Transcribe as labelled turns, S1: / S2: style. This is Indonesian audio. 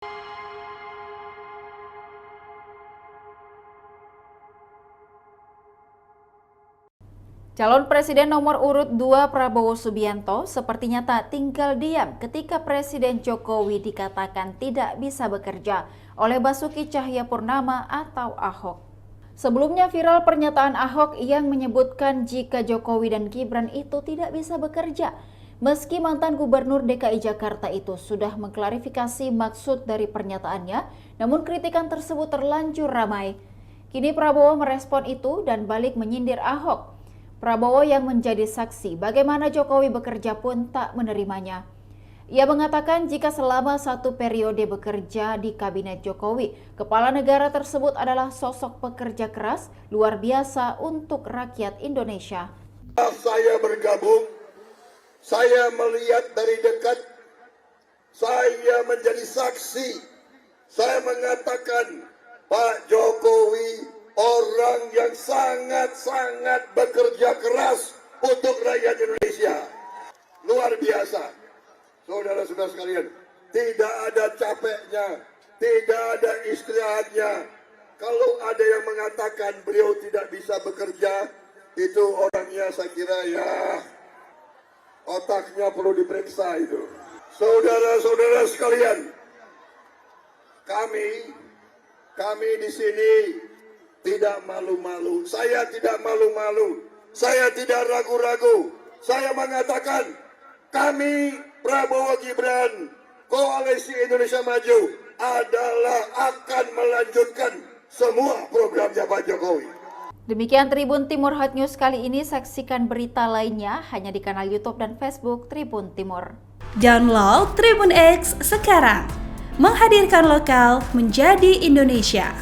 S1: Calon Presiden nomor urut 2 Prabowo Subianto sepertinya tak tinggal diam ketika Presiden Jokowi dikatakan tidak bisa bekerja oleh Basuki Cahayapurnama atau Ahok. Sebelumnya viral pernyataan Ahok yang menyebutkan jika Jokowi dan Gibran itu tidak bisa bekerja. Meski mantan Gubernur DKI Jakarta itu sudah mengklarifikasi maksud dari pernyataannya, namun kritikan tersebut terlanjur ramai. Kini Prabowo merespon itu dan balik menyindir Ahok. Prabowo yang menjadi saksi bagaimana Jokowi bekerja pun tak menerimanya. Ia mengatakan jika selama 1 periode bekerja di kabinet Jokowi, kepala negara tersebut adalah sosok pekerja keras luar biasa untuk rakyat Indonesia.
S2: Saya bergabung, saya melihat dari dekat, saya menjadi saksi, saya mengatakan Pak Jokowi orang yang sangat-sangat bekerja keras untuk rakyat Indonesia. Luar biasa. Saudara-saudara sekalian, tidak ada capeknya, tidak ada istirahatnya. Kalau ada yang mengatakan beliau tidak bisa bekerja, itu orangnya saya kira ya otaknya perlu diperiksa itu. Saudara-saudara sekalian, kami di sini tidak malu-malu, saya tidak malu-malu, saya tidak ragu-ragu. Saya mengatakan kami Prabowo Gibran, Koalisi Indonesia Maju adalah akan melanjutkan semua programnya Pak Jokowi.
S1: Demikian Tribun Timur Hot News kali ini, saksikan berita lainnya hanya di kanal YouTube dan Facebook Tribun Timur.
S3: Download Tribun X sekarang, menghadirkan lokal menjadi Indonesia.